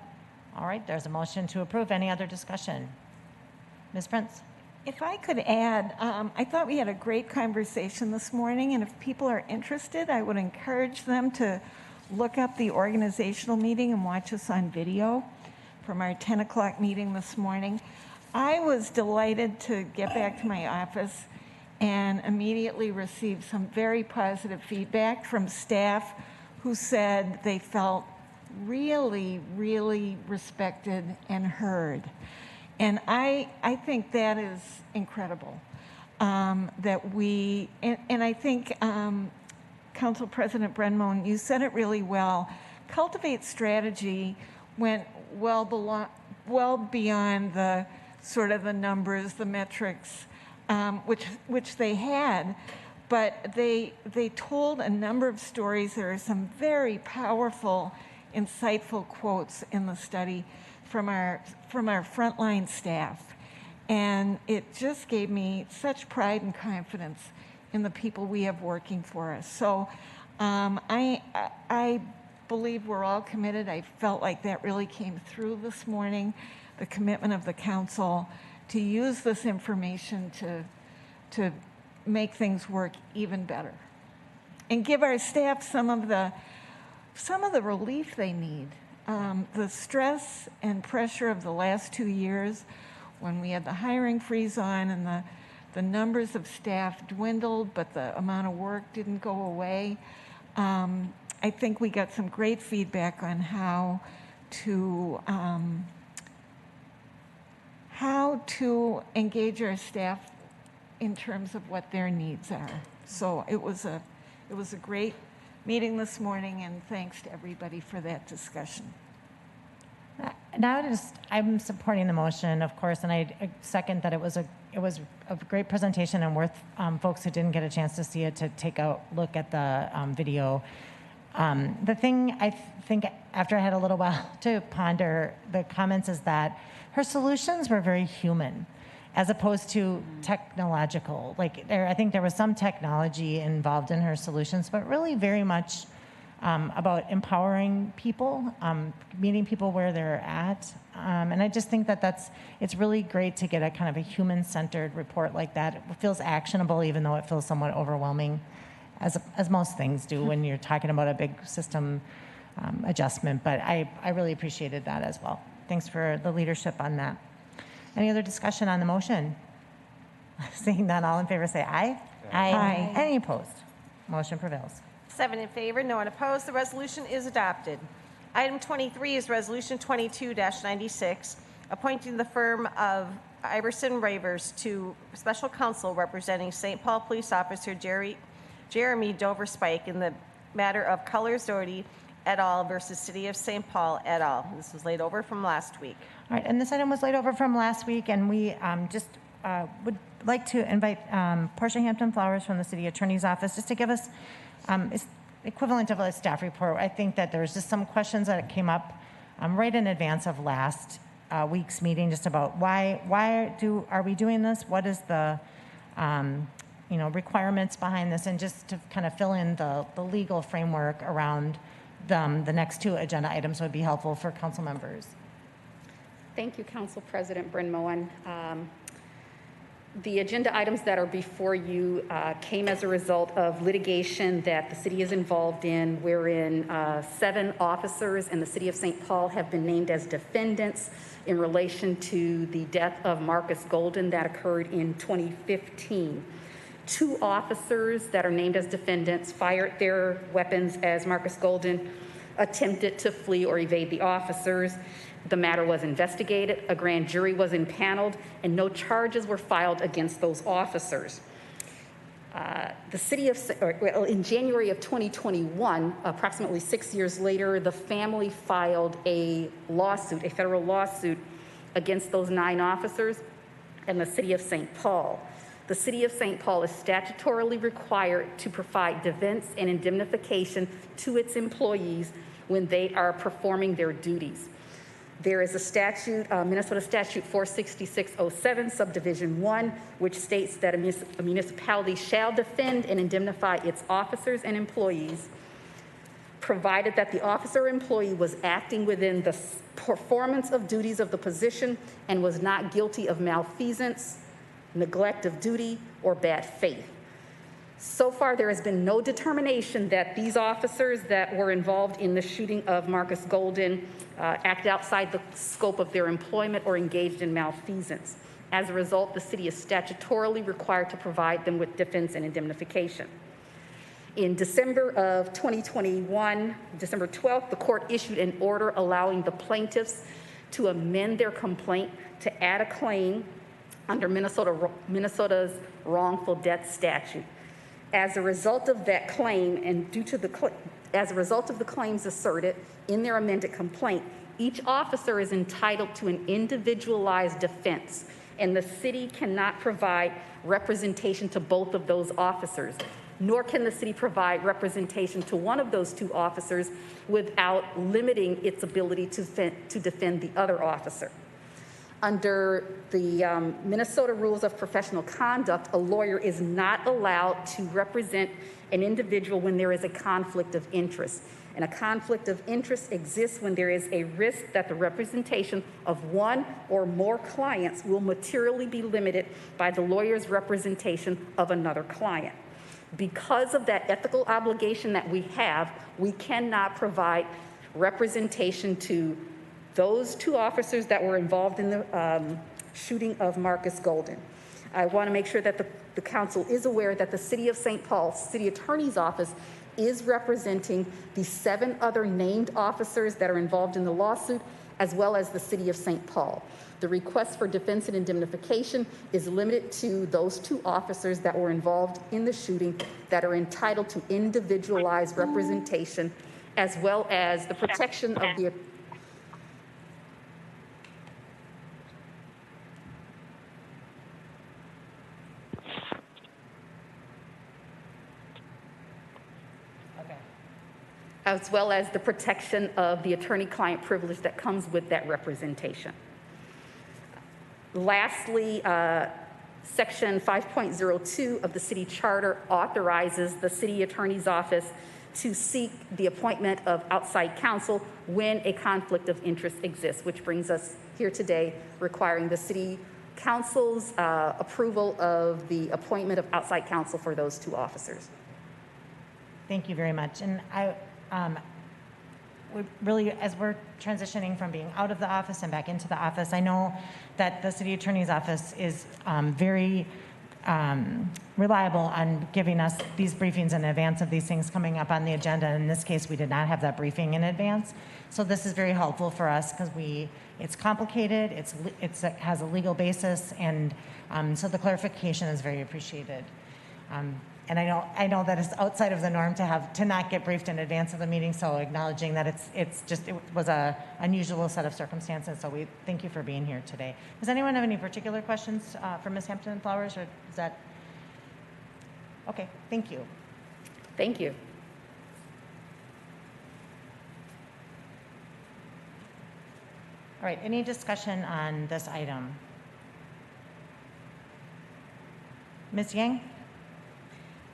All right, there's a motion to approve. Any other discussion? Ms. Prince. If I could add, I thought we had a great conversation this morning, and if people are interested, I would encourage them to look up the organizational meeting and watch us on video from our 10 o'clock meeting this morning. I was delighted to get back to my office and immediately received some very positive feedback from staff who said they felt really, really respected and heard. And I think that is incredible, that we, and I think Council President Brenmoen, you said it really well. Cultivate Strategy went well beyond the sort of the numbers, the metrics, which they had, but they told a number of stories. There are some very powerful, insightful quotes in the study from our frontline staff, and it just gave me such pride and confidence in the people we have working for us. So I believe we're all committed. I felt like that really came through this morning, the commitment of the council to use this information to make things work even better and give our staff some of the relief they need. The stress and pressure of the last 2 years when we had the hiring freeze on and the numbers of staff dwindled, but the amount of work didn't go away. I think we got some great feedback on how to engage our staff in terms of what their needs are. So it was a great meeting this morning, and thanks to everybody for that discussion. Now I'm supporting the motion, of course, and I second that it was a great presentation and worth folks who didn't get a chance to see it to take a look at the video. The thing I think after I had a little while to ponder the comments is that her solutions were very human as opposed to technological. Like I think there was some technology involved in her solutions, but really very much about empowering people, meeting people where they're at. And I just think that it's really great to get a kind of a human-centered report like that. It feels actionable, even though it feels somewhat overwhelming, as most things do when you're talking about a big system adjustment. But I really appreciated that as well. Thanks for the leadership on that. Any other discussion on the motion? Seeing none, all in favor say aye. Aye. Any opposed? Motion prevails. 7 in favor, no one opposed. The resolution is adopted. Item 23 is Resolution 22-96, appointing the firm of Iverson Ravers to special counsel representing St. Paul Police Officer Jeremy Dover Spike in the matter of Colors Doherty et al. Versus City of St. Paul et al. This was laid over from last week. All right, and this item was laid over from last week, and we just would like to invite Portia Hampton Flowers from the City Attorney's Office just to give us it's equivalent of a staff report. I think that there's just some questions that came up right in advance of last week's meeting, just about why are we doing this? What is the requirements behind this, and just to kind of fill in the legal framework around the next two agenda items would be helpful for council members. Thank you, Council President Brenmoen. The agenda items that are before you came as a result of litigation that the city is involved in, wherein 7 officers in the City of St. Paul have been named as defendants in relation to the death of Marcus Golden that occurred in 2015. 2 officers that are named as defendants fired their weapons as Marcus Golden attempted to flee or evade the officers. The matter was investigated, a grand jury was impaneled, and no charges were filed against those officers. In January of 2021, approximately 6 years later, the family filed a federal lawsuit against those 9 officers and the city of St. Paul. The city of St. Paul is statutorily required to provide defense and indemnification to its employees when they are performing their duties. There is a statute, Minnesota Statute 46607, Subdivision 1, which states that a municipality shall defend and indemnify its officers and employees, provided that the officer or employee was acting within the performance of duties of the position and was not guilty of malfeasance, neglect of duty, or bad faith. So far, there has been no determination that these officers that were involved in the shooting of Marcus Golden act outside the scope of their employment or engaged in malfeasance. As a result, the city is statutorily required to provide them with defense and indemnification. In December of 2021, December 12th, the court issued an order allowing the plaintiffs to amend their complaint to add a claim under Minnesota's wrongful death statute. As a result of that claim, and as a result of the claims asserted in their amended complaint, each officer is entitled to an individualized defense, and the city cannot provide representation to both of those officers, nor can the city provide representation to one of those 2 officers without limiting its ability to defend the other officer. Under the Minnesota Rules of Professional Conduct, a lawyer is not allowed to represent an individual when there is a conflict of interest. And a conflict of interest exists when there is a risk that the representation of one or more clients will materially be limited by the lawyer's representation of another client. Because of that ethical obligation that we have, we cannot provide representation to those 2 officers that were involved in the shooting of Marcus Golden. I want to make sure that the council is aware that the city of St. Paul City Attorney's Office is representing the 7 other named officers that are involved in the lawsuit, as well as the city of St. Paul. The request for defense and indemnification is limited to those 2 officers that were involved in the shooting that are entitled to individualized representation, as well as the protection of the attorney-client privilege that comes with that representation. Lastly, Section 5.02 of the city charter authorizes the city attorney's office to seek the appointment of outside counsel when a conflict of interest exists, which brings us here today requiring the city council's approval of the appointment of outside counsel for those 2 officers. Thank you very much. And we really, as we're transitioning from being out of the office and back into the office, I know that the city attorney's office is very reliable on giving us these briefings in advance of these things coming up on the agenda. In this case, we did not have that briefing in advance. So this is very helpful for us because it's complicated, it has a legal basis, and so the clarification is very appreciated. And I know that it's outside of the norm to not get briefed in advance of the meeting, so acknowledging that it was a unusual set of circumstances, so we thank you for being here today. Does anyone have any particular questions for Ms. Hampton Flowers, or is that? Okay, thank you. Thank you. All right, any discussion on this item? Ms. Yang?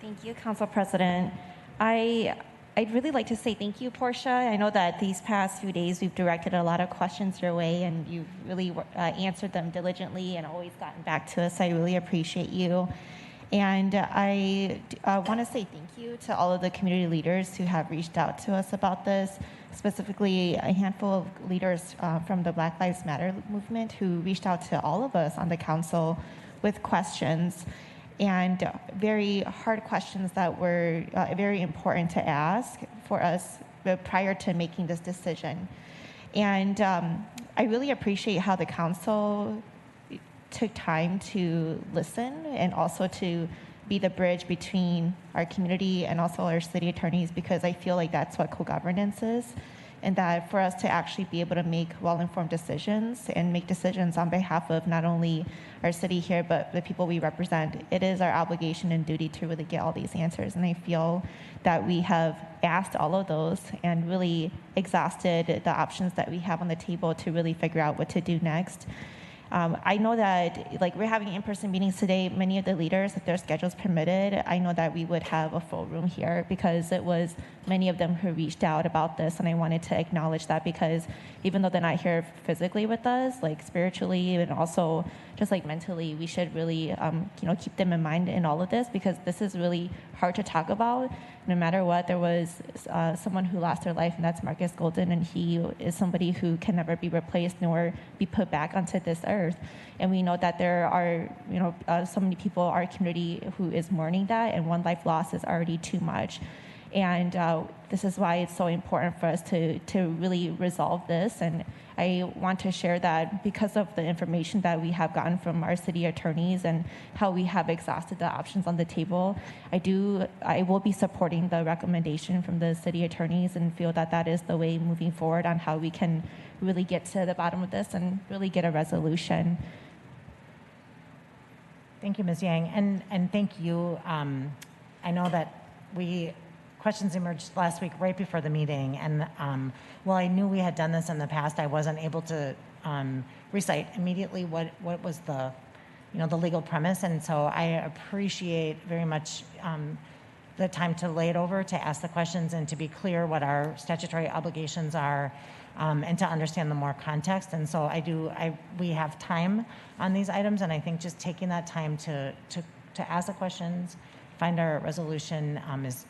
Thank you, Council President. I'd really like to say thank you, Portia. I know that these past few days we've directed a lot of questions your way, and you've really answered them diligently and always gotten back to us. I really appreciate you. And I want to say thank you to all of the community leaders who have reached out to us about this, specifically a handful of leaders from the Black Lives Matter movement who reached out to all of us on the council with questions, and very hard questions that were very important to ask for us prior to making this decision. And I really appreciate how the council took time to listen and also to be the bridge between our community and also our city attorneys, because I feel like that's what co-governance is. And that for us to actually be able to make well-informed decisions and make decisions on behalf of not only our city here, but the people we represent, it is our obligation and duty to really get all these answers. And I feel that we have asked all of those and really exhausted the options that we have on the table to really figure out what to do next. I know that, like, we're having in-person meetings today. Many of the leaders, if their schedules permitted, I know that we would have a full room here, because it was many of them who reached out about this, and I wanted to acknowledge that, because even though they're not here physically with us, like spiritually and also just like mentally, we should really, keep them in mind in all of this, because this is really hard to talk about. No matter what, there was someone who lost their life, and that's Marcus Golden, and he is somebody who can never be replaced nor be put back onto this earth. And we know that there are, so many people in our community who is mourning that, and one life lost is already too much. And this is why it's so important for us to really resolve this. And I want to share that because of the information that we have gotten from our city attorneys and how we have exhausted the options on the table, I will be supporting the recommendation from the city attorneys and feel that that is the way moving forward on how we can really get to the bottom of this and really get a resolution. Thank you, Ms. Yang, and thank you. I know that questions emerged last week right before the meeting, and while I knew we had done this in the past, I wasn't able to recite immediately what was the legal premise, and so I appreciate very much the time to lay it over, to ask the questions, and to be clear what our statutory obligations are, and to understand the more context. And so we have time on these items, and I think just taking that time to ask the questions, find our resolution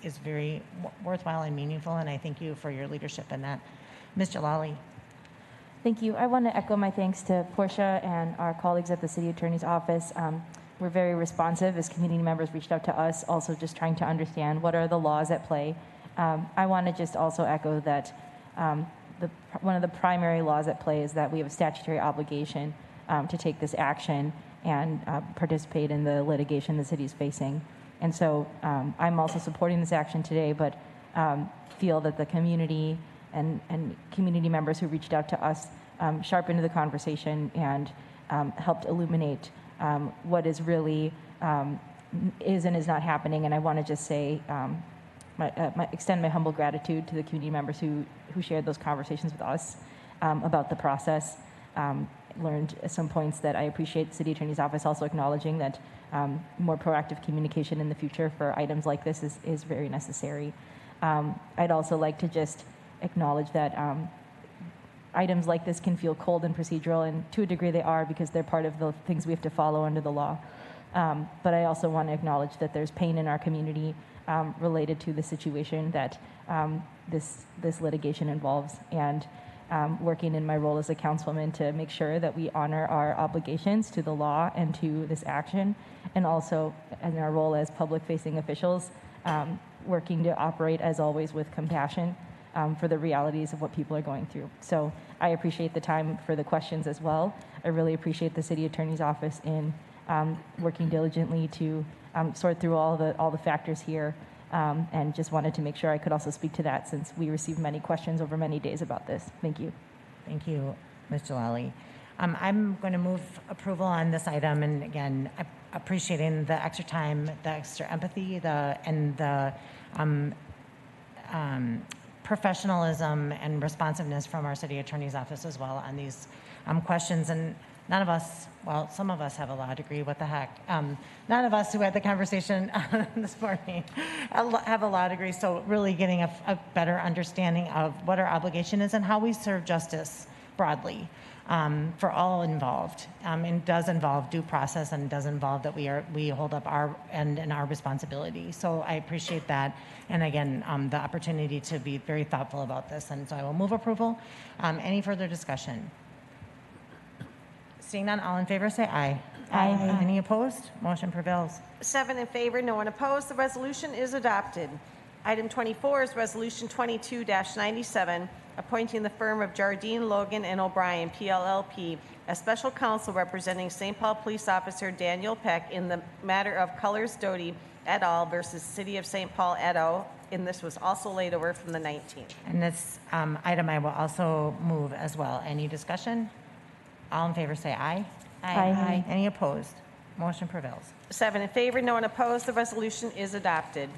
is very worthwhile and meaningful, and I thank you for your leadership in that. Ms. Jalali. Thank you. I want to echo my thanks to Portia and our colleagues at the City Attorney's Office. We're very responsive as community members reached out to us, also just trying to understand what are the laws at play. I want to just also echo that one of the primary laws at play is that we have a statutory obligation to take this action and participate in the litigation the city is facing. And so I'm also supporting this action today, but feel that the community and community members who reached out to us sharpened the conversation and helped illuminate what is really is and is not happening. And I want to just say, extend my humble gratitude to the community members who shared those conversations with us about the process. Learned some points that I appreciate the City Attorney's Office also acknowledging that more proactive communication in the future for items like this is very necessary. I'd also like to just acknowledge that items like this can feel cold and procedural, and to a degree they are, because they're part of the things we have to follow under the law. But I also want to acknowledge that there's pain in our community related to the situation that this litigation involves, and working in my role as a councilwoman to make sure that we honor our obligations to the law and to this action, and also in our role as public-facing officials, working to operate, as always, with compassion for the realities of what people are going through. So I appreciate the time for the questions as well. I really appreciate the City Attorney's Office in working diligently to sort through all the factors here, and just wanted to make sure I could also speak to that, since we received many questions over many days about this. Thank you. Thank you, Ms. Jalali. I'm going to move approval on this item, and again, appreciating the extra time, the extra empathy, and the professionalism and responsiveness from our City Attorney's Office as well on these questions. And none of us, well, some of us have a law degree, what the heck. None of us who had the conversation this morning have a law degree, so really getting a better understanding of what our obligation is and how we serve justice broadly for all involved. It does involve due process, and it does involve that we hold up our end and our responsibility. So I appreciate that, and again, the opportunity to be very thoughtful about this. And so I will move approval. Any further discussion? Seeing none, all in favor say aye. Aye. Any opposed? Motion prevails. 7 in favor, no one opposed. The resolution is adopted. Item 24 is Resolution 22-97, appointing the firm of Jardine, Logan, and O'Brien, PLLP, as special counsel representing St. Paul Police Officer Daniel Peck in the matter of Colors Doty et al. Versus City of St. Paul et al. And this was also laid over from the 19th. And this item I will also move as well. Any discussion? All in favor say aye. Aye. Any opposed? Motion prevails. 7 in favor, no one opposed. The resolution is adopted.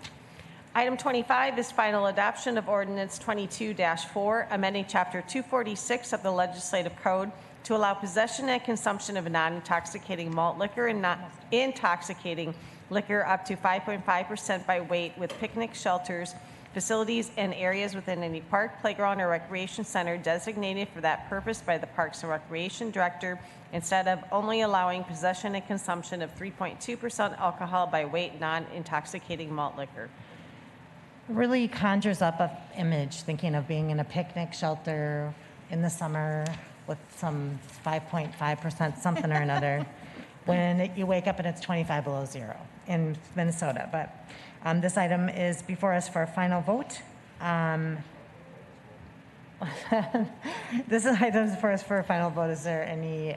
Item 25 is final adoption of ordinance 22-4, amending Chapter 246 of the Legislative Code to allow possession and consumption of non-intoxicating malt liquor and not intoxicating liquor up to 5.5% by weight with picnic shelters, facilities, and areas within any park, playground, or recreation center designated for that purpose by the Parks and Recreation Director, instead of only allowing possession and consumption of 3.2% alcohol by weight non-intoxicating malt liquor. Really conjures up an image thinking of being in a picnic shelter in the summer with some 5.5% something or another when you wake up and it's 25 below zero in Minnesota. But this item is before us for a final vote. This item is for us for a final vote. Is there any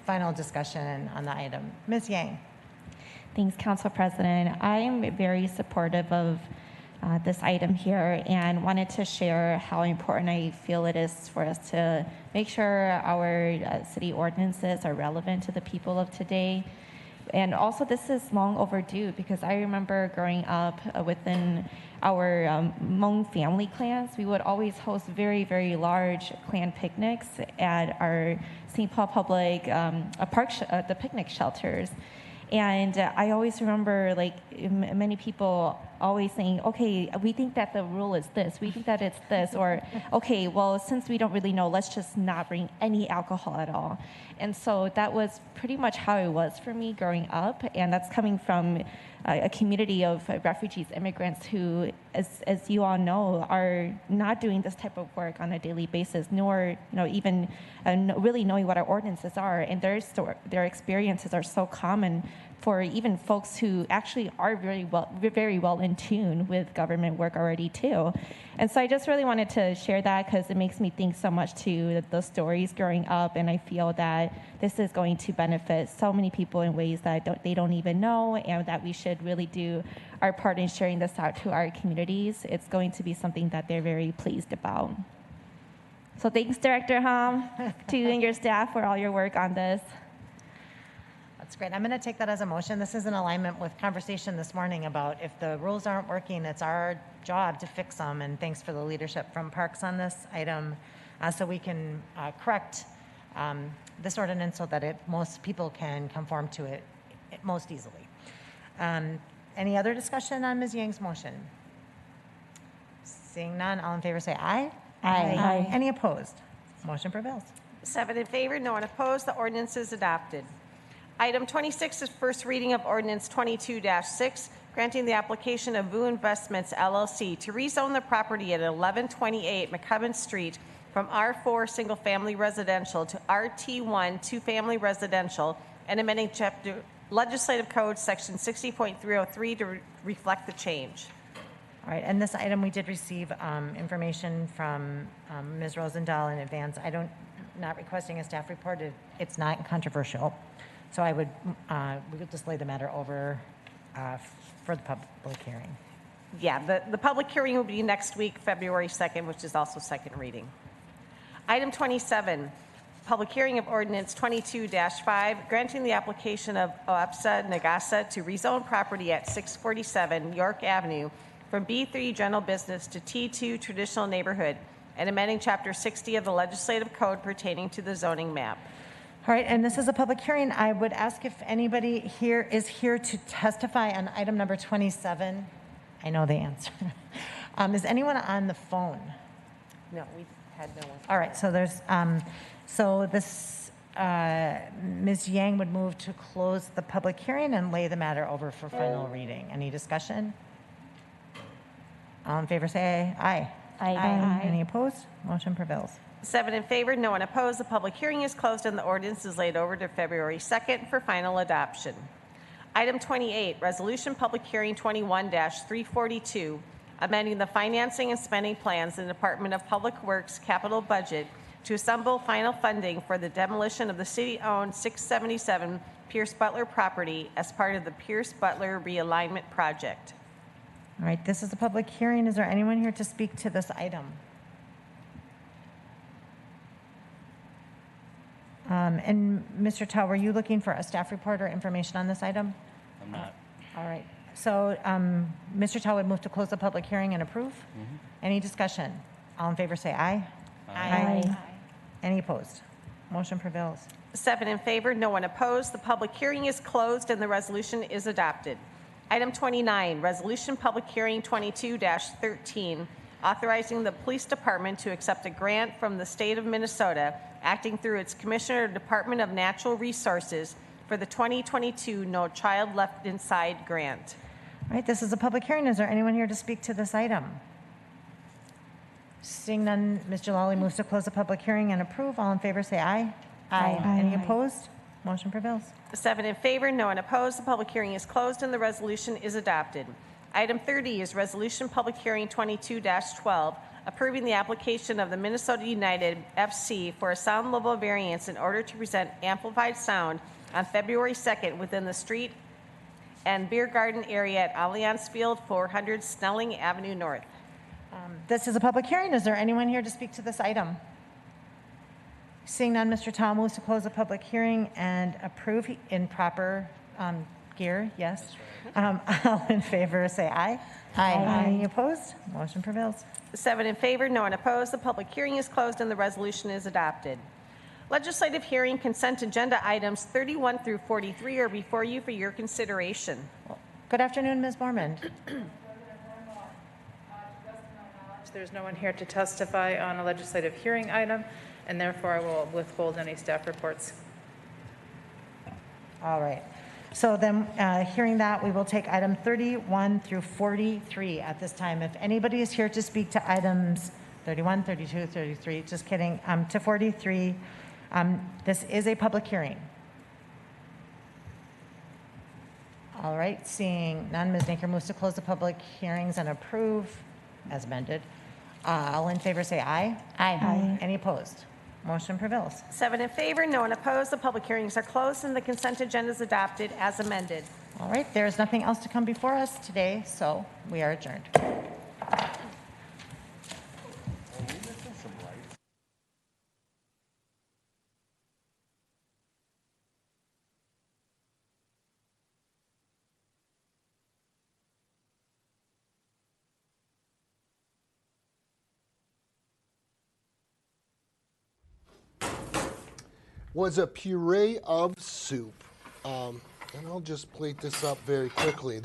final discussion on the item? Ms. Yang. Thanks, Council President. I am very supportive of this item here and wanted to share how important I feel it is for us to make sure our city ordinances are relevant to the people of today. And also, this is long overdue because I remember growing up within our Hmong family clans, we would always host very, very large clan picnics at our St. Paul Public the picnic shelters. And I always remember, like, many people always saying, okay, we think that the rule is this, we think that it's this, or, okay, well, since we don't really know, let's just not bring any alcohol at all. And so that was pretty much how it was for me growing up, and that's coming from a community of refugees, immigrants who, as you all know, are not doing this type of work on a daily basis, nor even really knowing what our ordinances are, and their experiences are so common for even folks who actually are very well in tune with government work already too. And so I just really wanted to share that because it makes me think so much to those stories growing up, and I feel that this is going to benefit so many people in ways that they don't even know, and that we should really do our part in sharing this out to our communities. It's going to be something that they're very pleased about. So thanks, Director Hom, to you and your staff for all your work on this. That's great. I'm going to take that as a motion. This is in alignment with conversation this morning about if the rules aren't working, it's our job to fix them. And thanks for the leadership from Parks on this item, so we can correct this ordinance so that most people can conform to it most easily. Any other discussion on Ms. Yang's motion? Seeing none, all in favor say aye. Aye. Any opposed? Motion prevails. 7 in favor, no one opposed. The ordinance is adopted. Item 26 is first reading of ordinance 22-6, granting the application of Vu Investments LLC to rezone the property at 1128 McCubbin Street from R4 Single Family Residential to RT1 Two Family Residential and amending Chapter Legislative Code Section 60.303 to reflect the change. All right, and this item, we did receive information from Ms. Rosendahl in advance. Not requesting a staff report. It's not controversial. So we could just lay the matter over for the public hearing. Yeah, the public hearing will be next week, February 2nd, which is also second reading. Item 27, public hearing of ordinance 22-5, granting the application of OEPSA Nagasa to rezone property at 647 York Avenue from B3 General Business to T2 Traditional Neighborhood and amending Chapter 60 of the Legislative Code pertaining to the zoning map. All right, and this is a public hearing. I would ask if anybody here is here to testify on item number 27. I know the answer. Is anyone on the phone? No, we had no one. All right, so there's, Ms. Yang would move to close the public hearing and lay the matter over for final reading. Any discussion? All in favor say aye. Aye. Any opposed? Motion prevails. 7 in favor, no one opposed. The public hearing is closed and the ordinance is laid over to February 2nd for final adoption. Item 28, Resolution Public Hearing 21-342, amending the financing and spending plans in the Department of Public Works capital budget to assemble final funding for the demolition of the city-owned 677 Pierce Butler property as part of the Pierce Butler realignment project. All right, this is a public hearing. Is there anyone here to speak to this item? And Mr. Tao, were you looking for a staff report or information on this item? I'm not. All right. So Mr. Tao would move to close the public hearing and approve. Any discussion? All in favor say aye. Aye. Any opposed? Motion prevails. 7 in favor, no one opposed. The public hearing is closed and the resolution is adopted. Item 29, Resolution Public Hearing 22-13, authorizing the Police Department to accept a grant from the state of Minnesota, acting through its Commissioner, Department of Natural Resources, for the 2022 No Child Left Inside grant. All right, this is a public hearing. Is there anyone here to speak to this item? Seeing none, Ms. Jalali moves to close the public hearing and approve. All in favor say aye. Aye. Any opposed? Motion prevails. 7 in favor, no one opposed. The public hearing is closed and the resolution is adopted. Item 30 is Resolution Public Hearing 22-12, approving the application of the Minnesota United FC for a sound level variance in order to present amplified sound on February 2nd within the street and beer garden area at Allianz Field, 400 Snelling Avenue North. This is a public hearing. Is there anyone here to speak to this item? Seeing none, Mr. Tom moves to close the public hearing and approve in proper gear. Yes. All in favor say aye. Aye. Any opposed? Motion prevails. 7 in favor, no one opposed. The public hearing is closed and the resolution is adopted. Legislative hearing consent agenda items 31 through 43 are before you for your consideration. Good afternoon, Ms. Bormand. There's no one here to testify on a legislative hearing item, and therefore I will withhold any staff reports. All right. So then, hearing that, we will take item 31 through 43 at this time. If anybody is here to speak to items 31, 32, 33, just kidding, to 43, this is a public hearing. All right, seeing none, Ms. Naker moves to close the public hearings and approve as amended. All in favor say aye. Aye. Any opposed? Motion prevails. 7 in favor, no one opposed. The public hearings are closed and the consent agenda is adopted as amended. All right, there is nothing else to come before us today, so we are adjourned. Was a puree of soup. And I'll just plate this up very quickly.